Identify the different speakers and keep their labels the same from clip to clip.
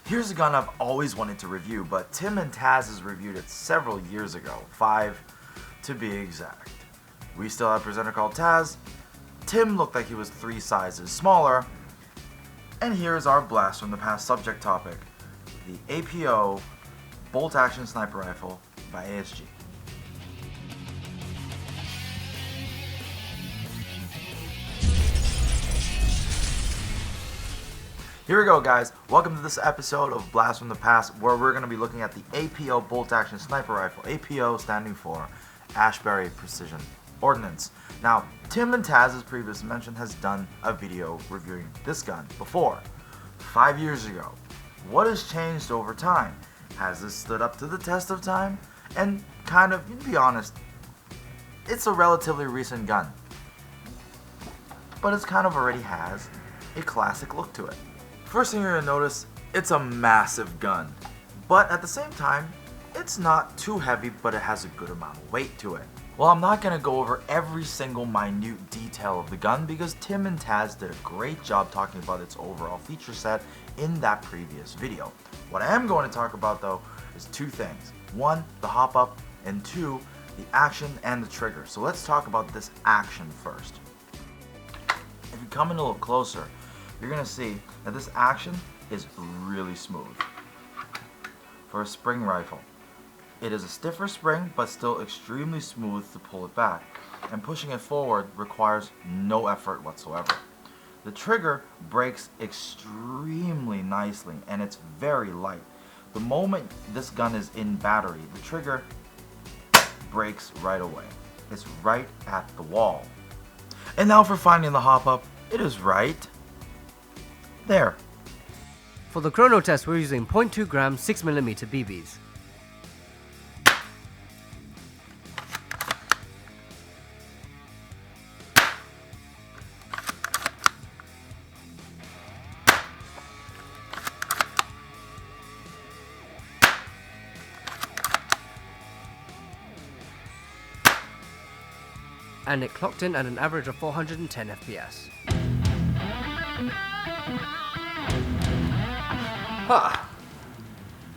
Speaker 1: Here's a gun I've always wanted to review, but Tim and Tazz has reviewed it several years ago, 5 to be exact. We still have a presenter called Tazz. Tim looked like he was 3 sizes smaller. And here's our blast from the past subject topic, the APO bolt action sniper rifle by ASG. Here we go, guys. Welcome to this episode of Blast from the Past, where we're going to be looking at the APO bolt action sniper rifle. APO standing for Ashbury Precision Ordnance. Now, Tim and Tazz, as previously mentioned, has done a video reviewing this gun before, 5 years ago. What has changed over time? Has this stood up to the test of time? And kind of, to be honest, it's a relatively recent gun, but it kind of already has a classic look to it. First thing you're going to notice, it's a massive gun, but at the same time, it's not too heavy, but it has a good amount of weight to it. Well, I'm not going to go over every single minute detail of the gun because Tim and Tazz did a great job talking about its overall feature set in that previous video. What I am going to talk about though is 2 things. 1, the hop up, and 2, the action and the trigger. So let's talk about this action first. If you come in a little closer, you're going to see that this action is really smooth for a spring rifle. It is a stiffer spring, but still extremely smooth to pull it back, and pushing it forward requires no effort whatsoever. The trigger breaks extremely nicely, and it's very light. The moment this gun is in battery, the trigger breaks right away. It's right at the wall. And now for finding the hop up, it is right there.
Speaker 2: For the chrono test, we're using 0.2 gram 6mm BBs. And it clocked in at an average of 410 FPS.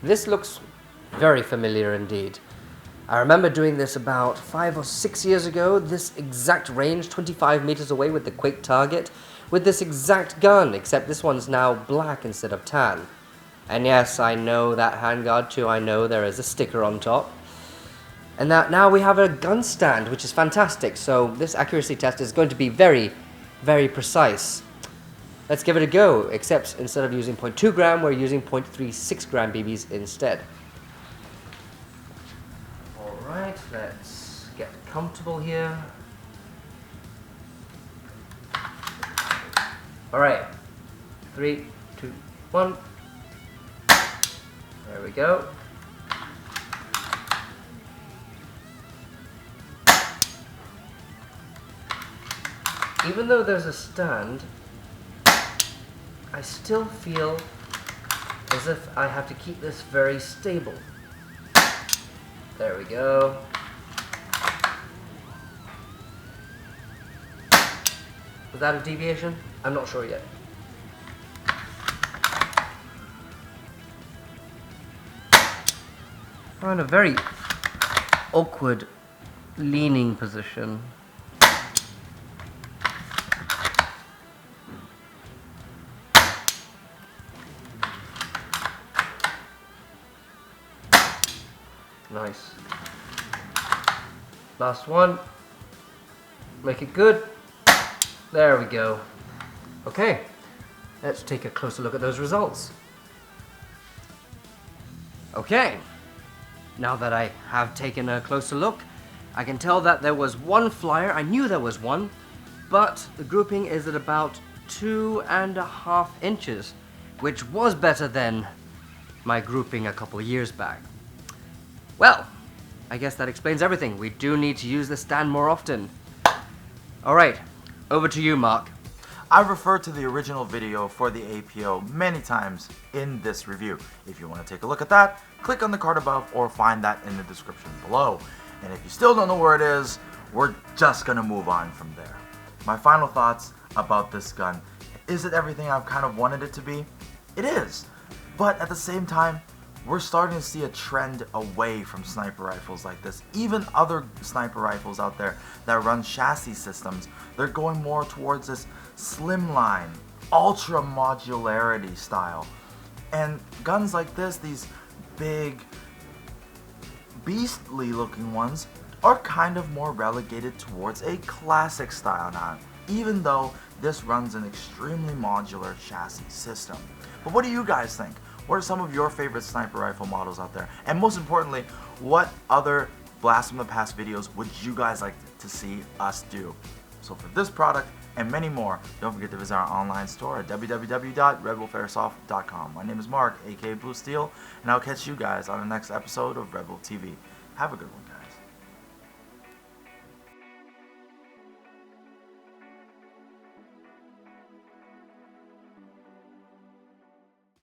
Speaker 2: This looks very familiar indeed. I remember doing this about 5 or 6 years ago, this exact range, 25 meters away with the Quake target, with this exact gun, except this one's now black instead of tan. And yes, I know that handguard too, I know there is a sticker on top. And that now we have a gun stand, which is fantastic, so this accuracy test is going to be very, very precise. Let's give it a go, except instead of using 0.2 gram, we're using 0.36 gram BBs instead. Alright, let's get comfortable here. Alright, 3, 2, 1. There we go. Even though there's a stand, I still feel as if I have to keep this very stable. There we go. Was that a deviation? I'm not sure yet. I'm in a very awkward leaning position. Nice. Last one. Make it good. There we go. Okay, let's take a closer look at those results. Okay, now that I have taken a closer look, I can tell that there was one flyer. I knew there was one, but the grouping is at about 2.5 inches, which was better than my grouping a couple of years back. Well, I guess that explains everything. We do need to use the stand more often. Alright, over to you, Mark.
Speaker 1: I've referred to the original video for the APO many times in this review. If you want to take a look at that, click on the card above or find that in the description below. And if you still don't know where it is, we're just going to move on from there. My final thoughts about this gun. Is it everything I've kind of wanted it to be? It is. But at the same time, we're starting to see a trend away from sniper rifles like this. Even other sniper rifles out there that run chassis systems, they're going more towards this slimline, ultra modularity style. And guns like this, these big, beastly looking ones, are kind of more relegated towards a classic style now, even though this runs an extremely modular chassis system. But what do you guys think? What are some of your favorite sniper rifle models out there? And most importantly, what other Blast from the Past videos would you guys like to see us do? So for this product and many more, don't forget to visit our online store at www.redwolfairsoft.com. My name is Mark, aka Blue Steel, and I'll catch you guys on the next episode of RedWolf TV. Have a good one, guys.